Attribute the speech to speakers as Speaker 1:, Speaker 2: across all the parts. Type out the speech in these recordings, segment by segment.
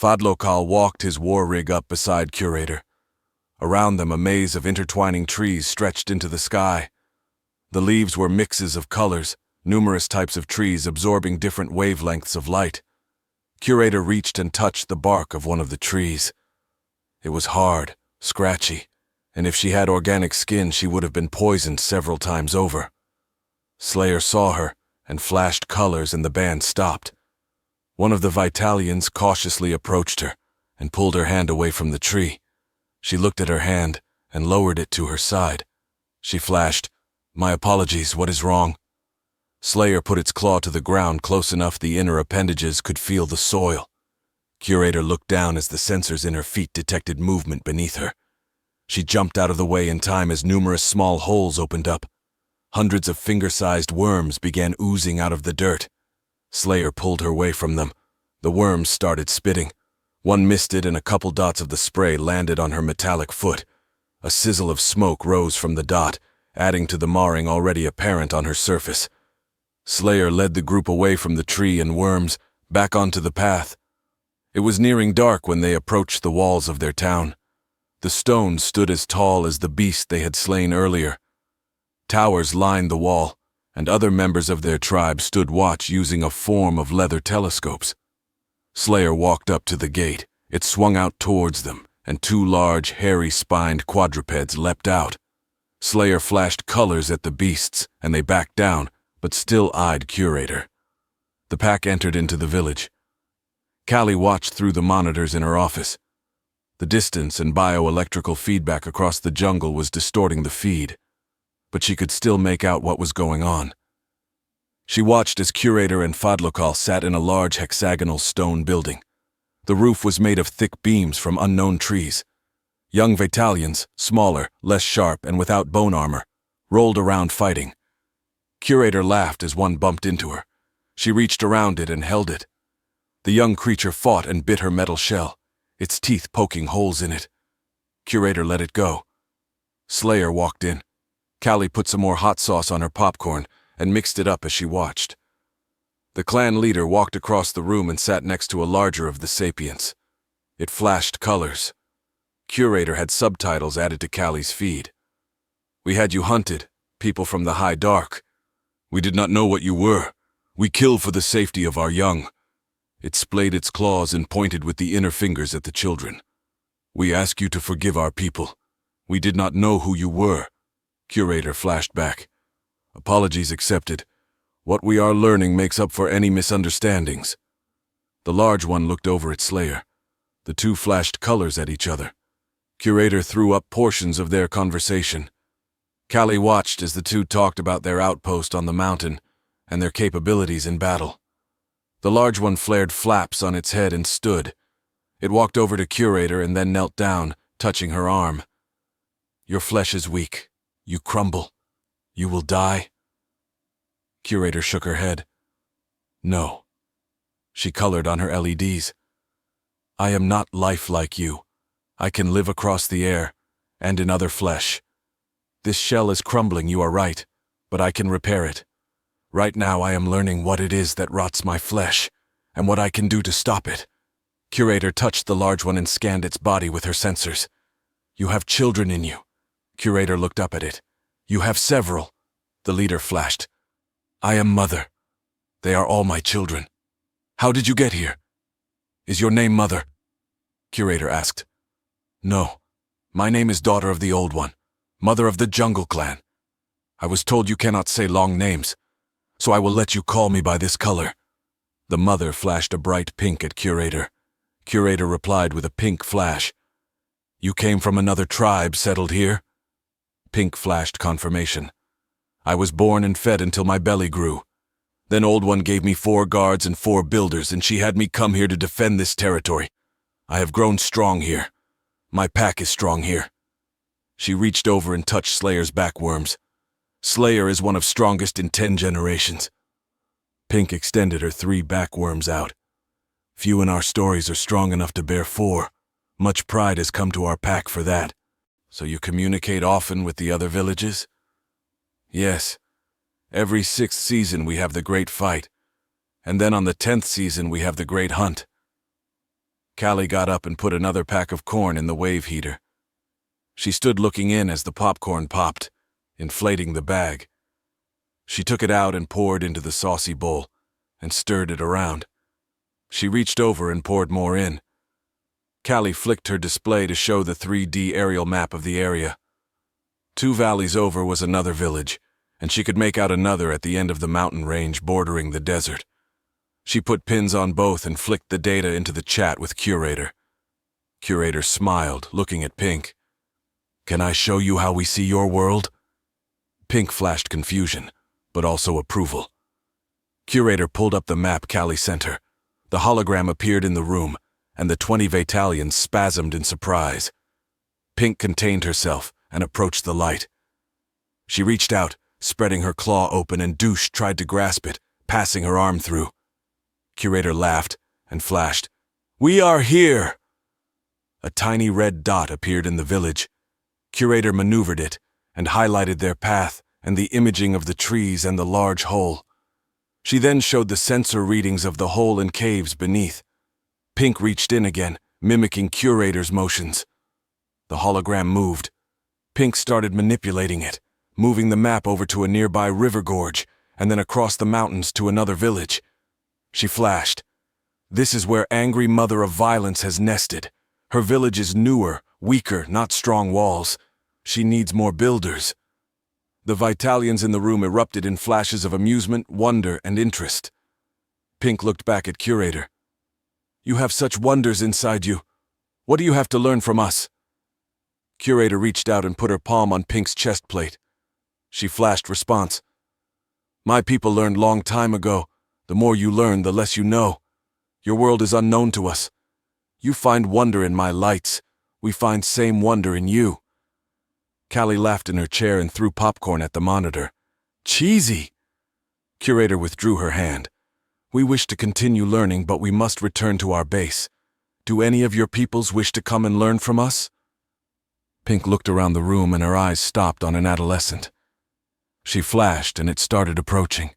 Speaker 1: Fadlokal walked his war rig up beside Curator. Around them a maze of intertwining trees stretched into the sky. The leaves were mixes of colors, numerous types of trees absorbing different wavelengths of light. Curator reached and touched the bark of one of the trees. It was hard, scratchy, and if she had organic skin, she would have been poisoned several times over. Slayer saw her and flashed colors, and the band stopped. One of the Vitalians cautiously approached her and pulled her hand away from the tree. She looked at her hand and lowered it to her side. She flashed, "My apologies, what is wrong?" Slayer put its claw to the ground close enough the inner appendages could feel the soil. Curator looked down as the sensors in her feet detected movement beneath her. She jumped out of the way in time as numerous small holes opened up. Hundreds of finger-sized worms began oozing out of the dirt. Slayer pulled her away from them. The worms started spitting. One missed it and a couple dots of the spray landed on her metallic foot. A sizzle of smoke rose from the dot, adding to the marring already apparent on her surface. Slayer led the group away from the tree and worms, back onto the path. It was nearing dark when they approached the walls of their town. The stones stood as tall as the beast they had slain earlier. Towers lined the wall, and other members of their tribe stood watch using a form of leather telescopes. Slayer walked up to the gate. It swung out towards them, and two large, hairy-spined quadrupeds leapt out. Slayer flashed colors at the beasts, and they backed down, but still eyed Curator. The pack entered into the village. Callie watched through the monitors in her office. The distance and bioelectrical feedback across the jungle was distorting the feed, but she could still make out what was going on. She watched as Curator and Fadlokal sat in a large hexagonal stone building. The roof was made of thick beams from unknown trees. Young Vitalians, smaller, less sharp, and without bone armor, rolled around fighting. Curator laughed as one bumped into her. She reached around it and held it. The young creature fought and bit her metal shell, its teeth poking holes in it. Curator let it go. Slayer walked in. Callie put some more hot sauce on her popcorn and mixed it up as she watched. The clan leader walked across the room and sat next to a larger of the sapients. It flashed colors. Curator had subtitles added to Callie's feed. "We had you hunted, people from the high dark. We did not know what you were. We kill for the safety of our young." It splayed its claws and pointed with the inner fingers at the children. "We ask you to forgive our people. We did not know who you were." Curator flashed back. "Apologies accepted. What we are learning makes up for any misunderstandings." The large one looked over at Slayer. The two flashed colors at each other. Curator threw up portions of their conversation. Callie watched as the two talked about their outpost on the mountain and their capabilities in battle. The large one flared flaps on its head and stood. It walked over to Curator and then knelt down, touching her arm. "Your flesh is weak. You crumble. You will die." Curator shook her head. "No." She colored on her LEDs. "I am not life like you. I can live across the air, and in other flesh. This shell is crumbling, you are right, but I can repair it. Right now I am learning what it is that rots my flesh, and what I can do to stop it." Curator touched the large one and scanned its body with her sensors. "You have children in you." Curator looked up at it. "You have several." The leader flashed. "I am Mother. They are all my children." "How did you get here?" "Is your name Mother?" Curator asked. "No. My name is Daughter of the Old One, Mother of the Jungle Clan. I was told you cannot say long names, so I will let you call me by this color." The mother flashed a bright pink at Curator. Curator replied with a pink flash. "You came from another tribe settled here?" Pink flashed confirmation. "I was born and fed until my belly grew. Then Old One gave me 4 guards and 4 builders, and she had me come here to defend this territory. I have grown strong here. My pack is strong here." She reached over and touched Slayer's backworms. "Slayer is one of strongest in 10 generations." Pink extended her 3 backworms out. "Few in our stories are strong enough to bear 4. Much pride has come to our pack for that." "So you communicate often with the other villages?" "Yes. Every 6th season we have the great fight, and then on the 10th season we have the great hunt." Callie got up and put another pack of corn in the wave heater. She stood looking in as the popcorn popped, inflating the bag. She took it out and poured into the saucy bowl, and stirred it around. She reached over and poured more in. Callie flicked her display to show the 3D aerial map of the area. 2 valleys over was another village, and she could make out another at the end of the mountain range bordering the desert. She put pins on both and flicked the data into the chat with Curator. Curator smiled, looking at Pink. "Can I show you how we see your world?" Pink flashed confusion, but also approval. Curator pulled up the map Callie sent her. The hologram appeared in the room, and the 20 Vatalians spasmed in surprise. Pink contained herself and approached the light. She reached out, spreading her claw open, and Douche tried to grasp it, passing her arm through. Curator laughed and flashed, "We are here!" A tiny red dot appeared in the village. Curator maneuvered it and highlighted their path and the imaging of the trees and the large hole. She then showed the sensor readings of the hole and caves beneath. Pink reached in again, mimicking Curator's motions. The hologram moved. Pink started manipulating it, moving the map over to a nearby river gorge and then across the mountains to another village. She flashed. "This is where Angry Mother of Violence has nested. Her village is newer, weaker, not strong walls. She needs more builders." The Vitalians in the room erupted in flashes of amusement, wonder, and interest. Pink looked back at Curator. "You have such wonders inside you. What do you have to learn from us?" Curator reached out and put her palm on Pink's chest plate. She flashed response. "My people learned long time ago. The more you learn, the less you know. Your world is unknown to us. You find wonder in my lights. We find same wonder in you." Callie laughed in her chair and threw popcorn at the monitor. "Cheesy!" Curator withdrew her hand. "We wish to continue learning, but we must return to our base. Do any of your peoples wish to come and learn from us?" Pink looked around the room and her eyes stopped on an adolescent. She flashed and it started approaching.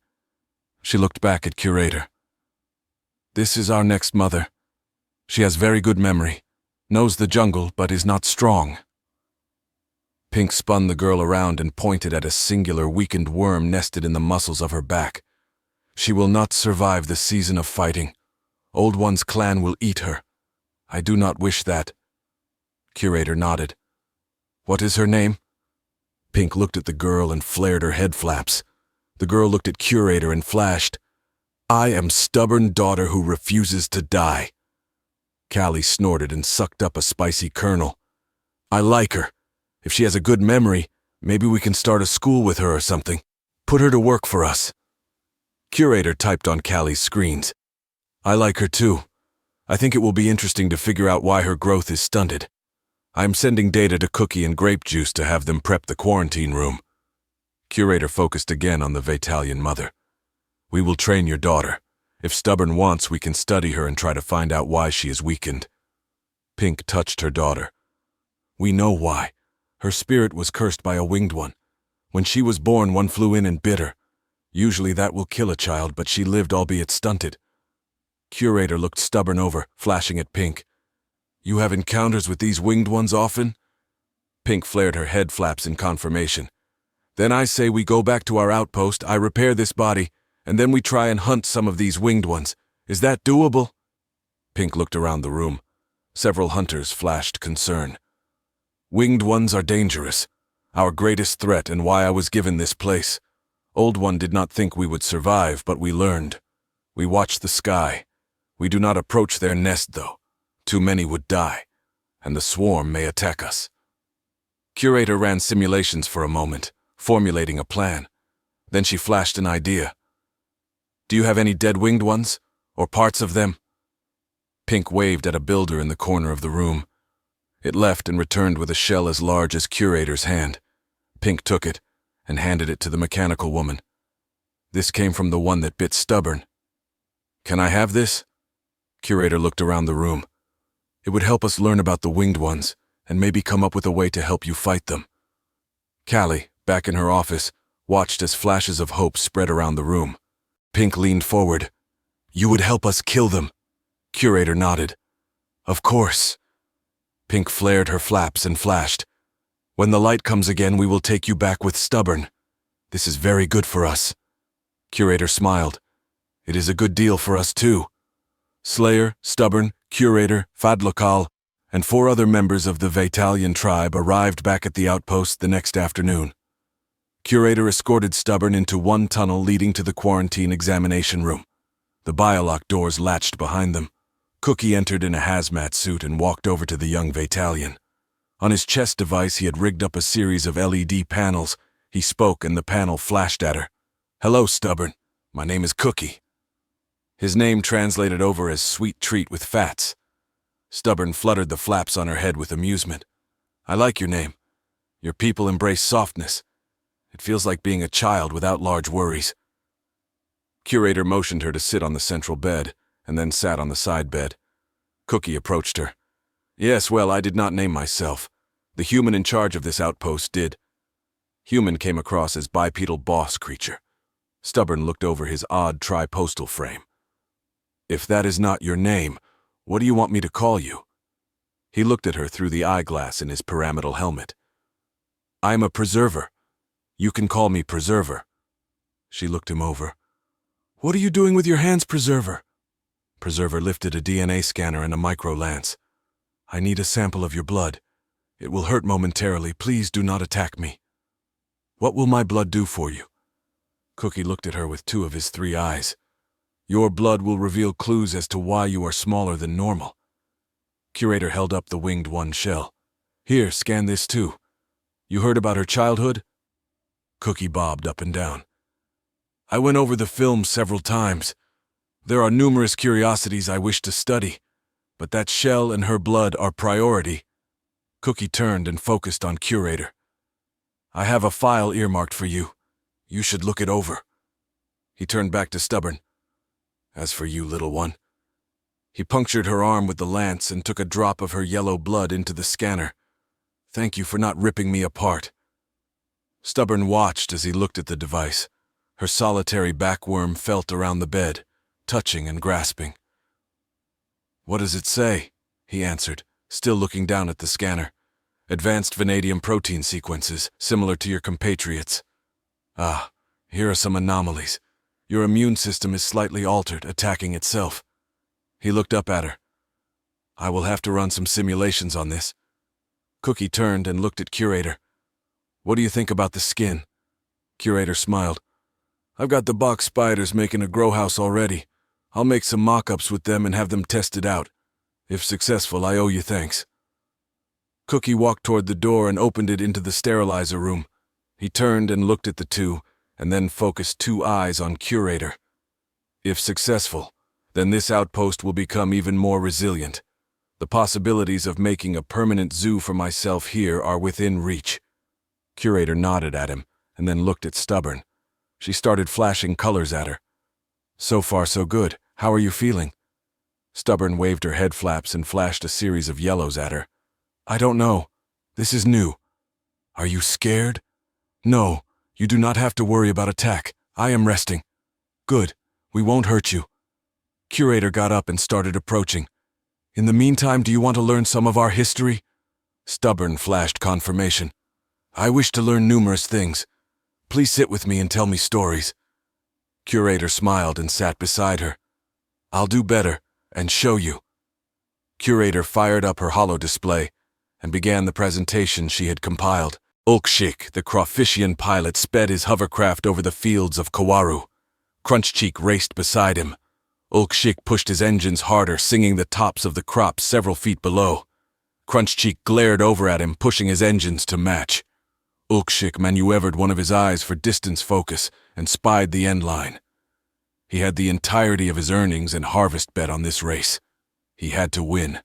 Speaker 1: She looked back at Curator. "This is our next mother. She has very good memory, knows the jungle, but is not strong." Pink spun the girl around and pointed at a singular weakened worm nested in the muscles of her back. "She will not survive the season of fighting. Old One's clan will eat her. I do not wish that." Curator nodded. "What is her name?" Pink looked at the girl and flared her head flaps. The girl looked at Curator and flashed, "I am stubborn daughter who refuses to die." Callie snorted and sucked up a spicy kernel. "I like her. If she has a good memory, maybe we can start a school with her or something. Put her to work for us." Curator typed on Callie's screens. "I like her too. I think it will be interesting to figure out why her growth is stunted. I am sending data to Cookie and Grape Juice to have them prep the quarantine room." Curator focused again on the Vatalian mother. "We will train your daughter. If Stubborn wants, we can study her and try to find out why she is weakened." Pink touched her daughter. "We know why. Her spirit was cursed by a winged one. When she was born, one flew in and bit her. Usually that will kill a child, but she lived, albeit stunted." Curator looked Stubborn over, flashing at Pink. "You have encounters with these winged ones often?" Pink flared her head flaps in confirmation. "Then I say we go back to our outpost, I repair this body, and then we try and hunt some of these winged ones. Is that doable?" Pink looked around the room. Several hunters flashed concern. "Winged ones are dangerous. Our greatest threat and why I was given this place. Old One did not think we would survive, but we learned. We watch the sky. We do not approach their nest, though. Too many would die, and the swarm may attack us." Curator ran simulations for a moment, formulating a plan. Then she flashed an idea. "Do you have any dead winged ones, or parts of them?" Pink waved at a builder in the corner of the room. It left and returned with a shell as large as Curator's hand. Pink took it and handed it to the mechanical woman. "This came from the one that bit Stubborn. Can I have this?" Curator looked around the room. "It would help us learn about the winged ones, and maybe come up with a way to help you fight them." Callie, back in her office, watched as flashes of hope spread around the room. Pink leaned forward. "You would help us kill them." Curator nodded. Of course. Pink flared her flaps and flashed. When the light comes again, we will take you back with Stubborn. This is very good for us. Curator smiled. It is a good deal for us too. Slayer, Stubborn, Curator, Fadlokal, and 4 other members of the Vaitalian tribe arrived back at the outpost the next afternoon. Curator escorted Stubborn into one tunnel leading to the quarantine examination room. The biolock doors latched behind them. Cookie entered in a hazmat suit and walked over to the young Vaitalian. On his chest device, he had rigged up a series of LED panels. He spoke and the panel flashed at her. Hello, Stubborn. My name is Cookie. His name translated over as sweet treat with fats. Stubborn fluttered the flaps on her head with amusement. I like your name. Your people embrace softness. It feels like being a child without large worries. Curator motioned her to sit on the central bed, and then sat on the side bed. Cookie approached her. Yes, well, I did not name myself. The human in charge of this outpost did. Human came across as bipedal boss creature. Stubborn looked over his odd tri-postal frame. If that is not your name, what do you want me to call you? He looked at her through the eyeglass in his pyramidal helmet. I am a preserver. You can call me Preserver. She looked him over. What are you doing with your hands, Preserver? Preserver lifted a DNA scanner and a micro-lance. I need a sample of your blood. It will hurt momentarily. Please do not attack me. What will my blood do for you? Cookie looked at her with 2 of his 3 eyes. Your blood will reveal clues as to why you are smaller than normal. Curator held up the winged one shell. Here, scan this too. You heard about her childhood? Cookie bobbed up and down. I went over the film several times. There are numerous curiosities I wish to study, but that shell and her blood are priority. Cookie turned and focused on Curator. I have a file earmarked for you. You should look it over. He turned back to Stubborn. As for you, little one. He punctured her arm with the lance and took a drop of her yellow blood into the scanner. Thank you for not ripping me apart. Stubborn watched as he looked at the device. Her solitary backworm felt around the bed, touching and grasping. What does it say? He answered, still looking down at the scanner. Advanced vanadium protein sequences, similar to your compatriots. Ah, here are some anomalies. Your immune system is slightly altered, attacking itself. He looked up at her. I will have to run some simulations on this. Cookie turned and looked at Curator. What do you think about the skin? Curator smiled. I've got the box spiders making a grow house already. I'll make some mock-ups with them and have them tested out. If successful, I owe you thanks. Cookie walked toward the door and opened it into the sterilizer room. He turned and looked at the 2, and then focused 2 eyes on Curator. If successful, then this outpost will become even more resilient. The possibilities of making a permanent zoo for myself here are within reach. Curator nodded at him, and then looked at Stubborn. She started flashing colors at her. So far, so good. How are you feeling? Stubborn waved her head flaps and flashed a series of yellows at her. I don't know. This is new. Are you scared? No, you do not have to worry about attack. I am resting. Good. We won't hurt you. Curator got up and started approaching. In the meantime, do you want to learn some of our history? Stubborn flashed confirmation. I wish to learn numerous things. Please sit with me and tell me stories. Curator smiled and sat beside her. I'll do better and show you. Curator fired up her holodisplay and began the presentation she had compiled. Ulkshik, the Crawfishian pilot, sped his hovercraft over the fields of Kawaru. Crunchcheek raced beside him. Ulkshik pushed his engines harder, singing the tops of the crops several feet below. Crunchcheek glared over at him, pushing his engines to match. Ulkshik maneuvered one of his eyes for distance focus and spied the end line. He had the entirety of his earnings and harvest bet on this race. He had to win.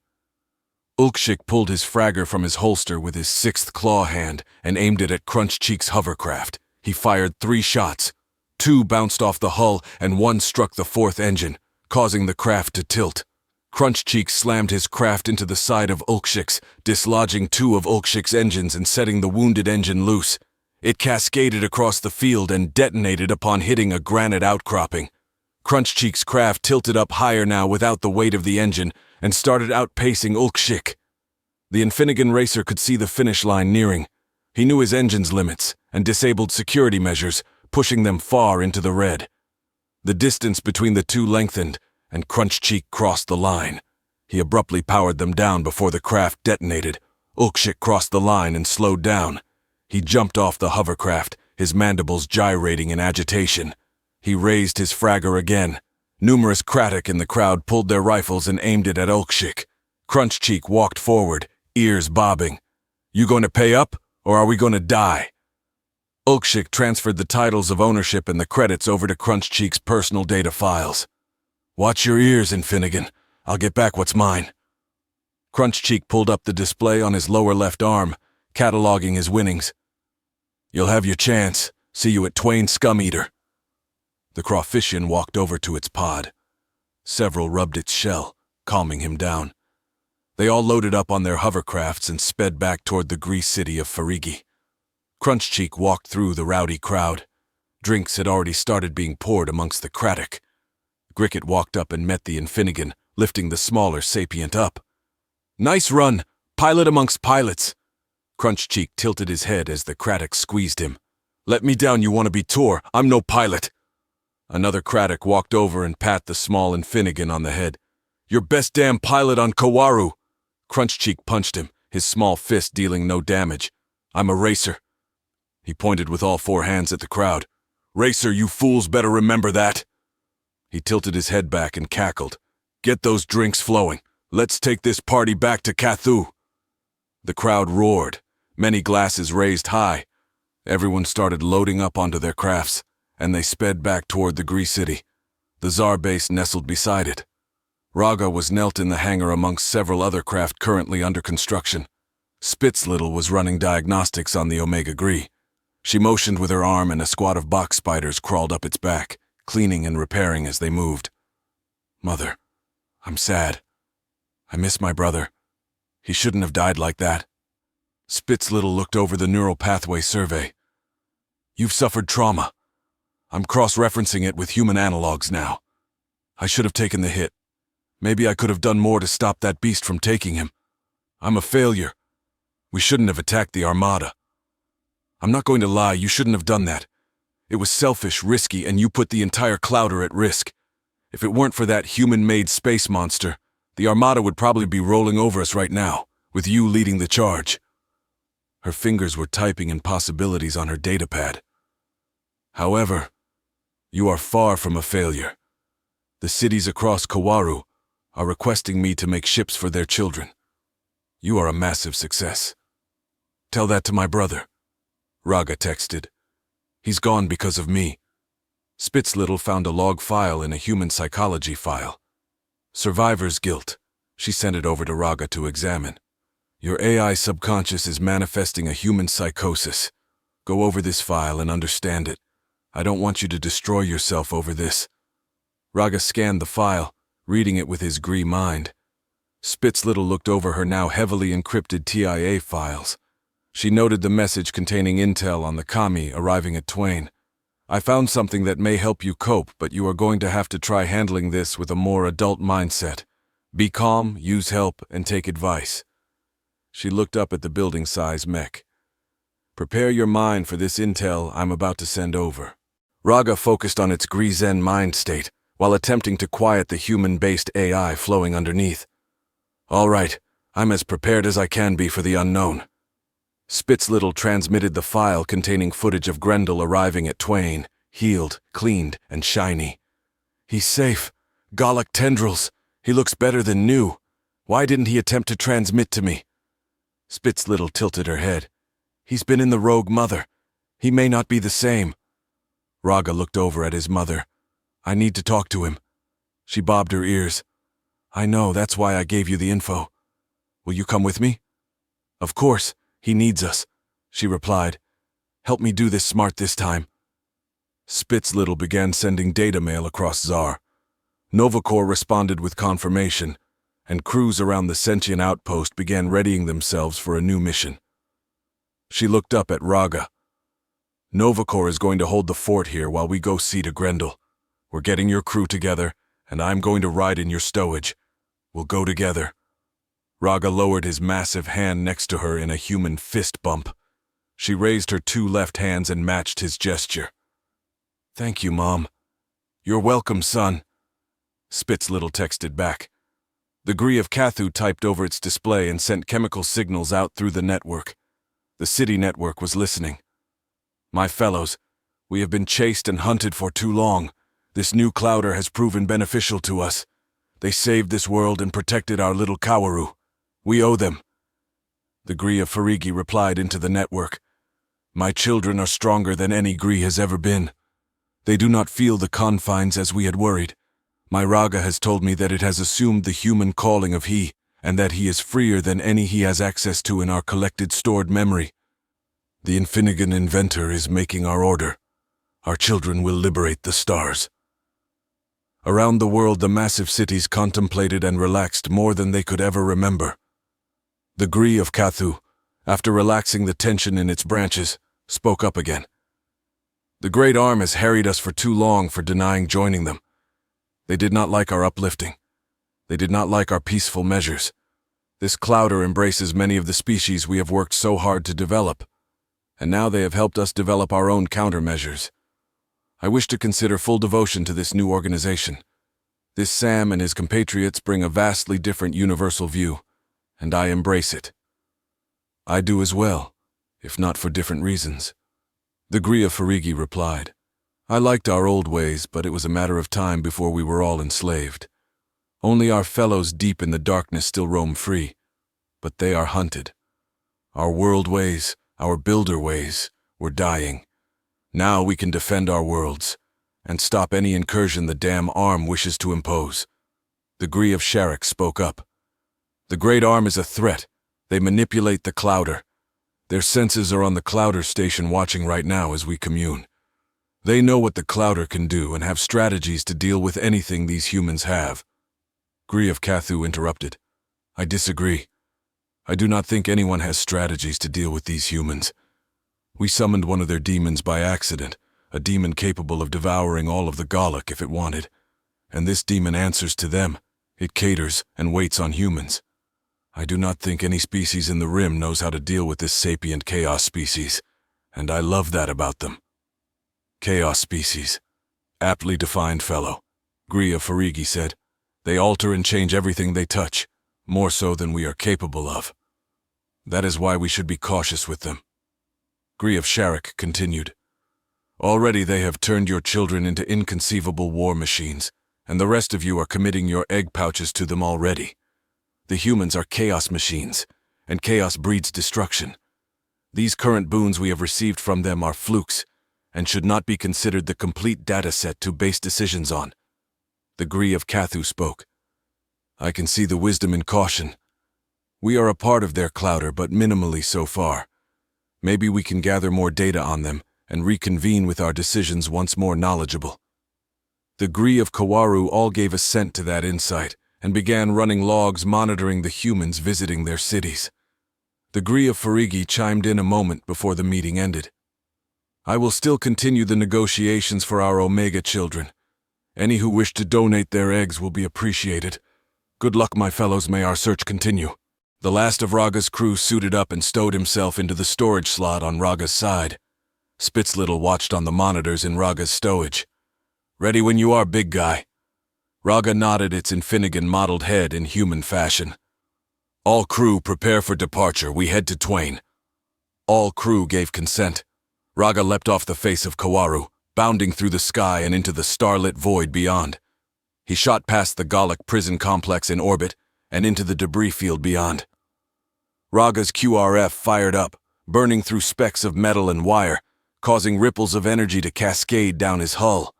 Speaker 1: Ulkshik pulled his fragger from his holster with his 6th claw hand and aimed it at Crunchcheek's hovercraft. He fired 3 shots. 2 bounced off the hull and 1 struck the 4th engine, causing the craft to tilt. Crunchcheek slammed his craft into the side of Ulkshik's, dislodging 2 of Ulkshik's engines and setting the wounded engine loose. It cascaded across the field and detonated upon hitting a granite outcropping. Crunchcheek's craft tilted up higher now without the weight of the engine, and started outpacing Ulkshik. The Infinigan racer could see the finish line nearing. He knew his engine's limits and disabled security measures, pushing them far into the red. The distance between the two lengthened, and Crunchcheek crossed the line. He abruptly powered them down before the craft detonated. Ulkshik crossed the line and slowed down. He jumped off the hovercraft, his mandibles gyrating in agitation. He raised his fragger again. Numerous Kratik in the crowd pulled their rifles and aimed it at Ulkshik. Crunchcheek walked forward, ears bobbing. "You going to pay up, or are we going to die?" Ulkshik transferred the titles of ownership and the credits over to Crunchcheek's personal data files. "Watch your ears, Infinigan. I'll get back what's mine." Crunchcheek pulled up the display on his lower left arm, cataloging his winnings. "You'll have your chance. See you at Twain Scum Eater." The crawfishian walked over to its pod. Several rubbed its shell, calming him down. They all loaded up on their hovercrafts and sped back toward the grease city of Farigi. Crunchcheek walked through the rowdy crowd. Drinks had already started being poured amongst the Kratik. Gricket walked up and met the Infinigan, lifting the smaller sapient up. "Nice run, pilot amongst pilots." Crunchcheek tilted his head as the Kratik squeezed him. "Let me down, you wanna be Tor. I'm no pilot." Another Kratik walked over and pat the small Infinigan on the head. "Your best damn pilot on Kawaru." Crunchcheek punched him, his small fist dealing no damage. "I'm a racer." He pointed with all four hands at the crowd. "Racer, you fools better remember that." He tilted his head back and cackled. "Get those drinks flowing. Let's take this party back to Cathu." The crowd roared, many glasses raised high. Everyone started loading up onto their crafts, and they sped back toward the Grease City. The Tsar base nestled beside it. Raga was knelt in the hangar amongst several other craft currently under construction. Spitzlittle was running diagnostics on the Omega Gree. She motioned with her arm and a squad of box spiders crawled up its back, cleaning and repairing as they moved. "Mother, I'm sad. I miss my brother. He shouldn't have died like that." Spitzlittle looked over the neural pathway survey. "You've suffered trauma. I'm cross-referencing it with human analogs now. I should have taken the hit. Maybe I could have done more to stop that beast from taking him. I'm a failure. We shouldn't have attacked the Armada. I'm not going to lie, you shouldn't have done that. It was selfish, risky, and you put the entire Clouder at risk. If it weren't for that human-made space monster, the Armada would probably be rolling over us right now, with you leading the charge." Her fingers were typing in possibilities on her datapad. "However, you are far from a failure. The cities across Kawaru are requesting me to make ships for their children. You are a massive success. Tell that to my brother." Raga texted. "He's gone because of me." Spitzlittle found a log file in a human psychology file. "Survivor's guilt." She sent it over to Raga to examine. "Your AI subconscious is manifesting a human psychosis. Go over this file and understand it. I don't want you to destroy yourself over this." Raga scanned the file, reading it with his Gree mind. Spitzlittle looked over her now heavily encrypted TIA files. She noted the message containing intel on the Kami arriving at Twain. "I found something that may help you cope, but you are going to have to try handling this with a more adult mindset. Be calm, use help, and take advice." She looked up at the building-size mech. "Prepare your mind for this intel I'm about to send over." Raga focused on its Gree-Zen mind state, while attempting to quiet the human-based AI flowing underneath. "All right, I'm as prepared as I can be for the unknown." Spitzlittle transmitted the file containing footage of Grendel arriving at Twain, healed, cleaned, and shiny. "He's safe. Gallic tendrils. He looks better than new. Why didn't he attempt to transmit to me?" Spitzlittle tilted her head. "He's been in the Rogue Mother. He may not be the same." Raga looked over at his mother. "I need to talk to him." She bobbed her ears. "I know, that's why I gave you the info. Will you come with me?" "Of course. He needs us," she replied. "Help me do this smart this time." Spitzlittle began sending data mail across Zar. Novacor responded with confirmation, and crews around the sentient outpost began readying themselves for a new mission. She looked up at Raga. "Novacor is going to hold the fort here while we go see to Grendel. We're getting your crew together, and I'm going to ride in your stowage. We'll go together. Raga lowered his massive hand next to her in a human fist bump. She raised her two left hands and matched his gesture. Thank you, Mom. You're welcome, son. Spitzlittle texted back. The Gree of Cathu typed over its display and sent chemical signals out through the network. The city network was listening. My fellows, we have been chased and hunted for too long. This new clouder has proven beneficial to us. They saved this world and protected our little Kawaru. We owe them. The Gree of Farigi replied into the network. My children are stronger than any Gree has ever been. They do not feel the confines as we had worried. My Raga has told me that it has assumed the human calling of he, and that he is freer than any he has access to in our collected stored memory. The Infinigan inventor is making our order. Our children will liberate the stars. Around the world, the massive cities contemplated and relaxed more than they could ever remember. The Gree of Cathu, after relaxing the tension in its branches, spoke up again. The Great Arm has harried us for too long for denying joining them. They did not like our uplifting. They did not like our peaceful measures. This clouder embraces many of the species we have worked so hard to develop, and now they have helped us develop our own countermeasures. I wish to consider full devotion to this new organization. This Sam and his compatriots bring a vastly different universal view, and I embrace it. I do as well, if not for different reasons. The Gree of Farigi replied. I liked our old ways, but it was a matter of time before we were all enslaved. Only our fellows deep in the darkness still roam free, but they are hunted. Our world ways, our builder ways, were dying. Now we can defend our worlds, and stop any incursion the damn arm wishes to impose. The Gree of Sharik spoke up. The Great Arm is a threat. They manipulate the clouder. Their senses are on the clouder station watching right now as we commune. They know what the clouder can do and have strategies to deal with anything these humans have. Gree of Cathu interrupted. I disagree. I do not think anyone has strategies to deal with these humans. We summoned one of their demons by accident, a demon capable of devouring all of the Galak if it wanted. And this demon answers to them. It caters and waits on humans. I do not think any species in the Rim knows how to deal with this sapient chaos species, and I love that about them. Chaos species. Aptly defined, fellow. Gree of Farigi said. They alter and change everything they touch, more so than we are capable of. That is why we should be cautious with them. Gree of Sharik continued. Already they have turned your children into inconceivable war machines, and the rest of you are committing your egg pouches to them already. The humans are chaos machines, and chaos breeds destruction. These current boons we have received from them are flukes, and should not be considered the complete data set to base decisions on. The Gree of Cathu spoke. I can see the wisdom and caution. We are a part of their clouder, but minimally so far. Maybe we can gather more data on them and reconvene with our decisions once more knowledgeable. The Gree of Kawaru all gave assent to that insight and began running logs monitoring the humans visiting their cities. The Gree of Farigi chimed in a moment before the meeting ended. I will still continue the negotiations for our Omega children. Any who wish to donate their eggs will be appreciated. Good luck, my fellows, may our search continue. The last of Raga's crew suited up and stowed himself into the storage slot on Raga's side. Spitzlittle watched on the monitors in Raga's stowage. Ready when you are, big guy. Raga nodded its Infinigan-modeled head in human fashion. All crew prepare for departure, we head to Twain. All crew gave consent. Raga leapt off the face of Kawaru, bounding through the sky and into the starlit void beyond. He shot past the Galak prison complex in orbit and into the debris field beyond. Raga's QRF fired up, burning through specks of metal and wire, causing ripples of energy to cascade down his hull.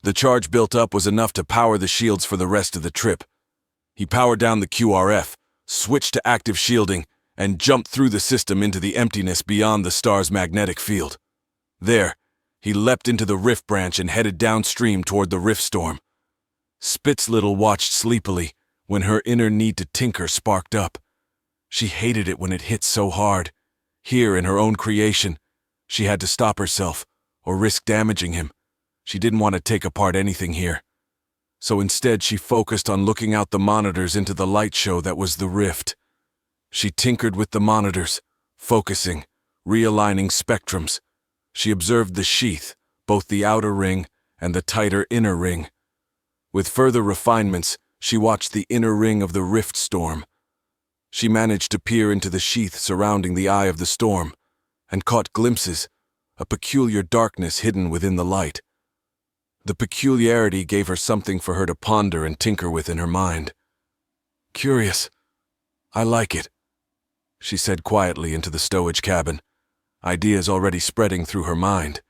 Speaker 1: The charge built up was enough to power the shields for the rest of the trip. He powered down the QRF, switched to active shielding, and jumped through the system into the emptiness beyond the star's magnetic field. There, he leapt into the rift branch and headed downstream toward the rift storm. Spitzlittle watched sleepily when her inner need to tinker sparked up. She hated it when it hit so hard. Here, in her own creation, she had to stop herself or risk damaging him. She didn't want to take apart anything here. so instead she focused on looking out the monitors into the light show that was the rift. She tinkered with the monitors, focusing, realigning spectrums. She observed the sheath, both the outer ring and the tighter inner ring. With further refinements, she watched the inner ring of the rift storm. She managed to peer into the sheath surrounding the eye of the storm, and caught glimpses, a peculiar darkness hidden within the light. The peculiarity gave her something for her to ponder and tinker with in her mind. "Curious. I like it," she said quietly into the stowage cabin, ideas already spreading through her mind.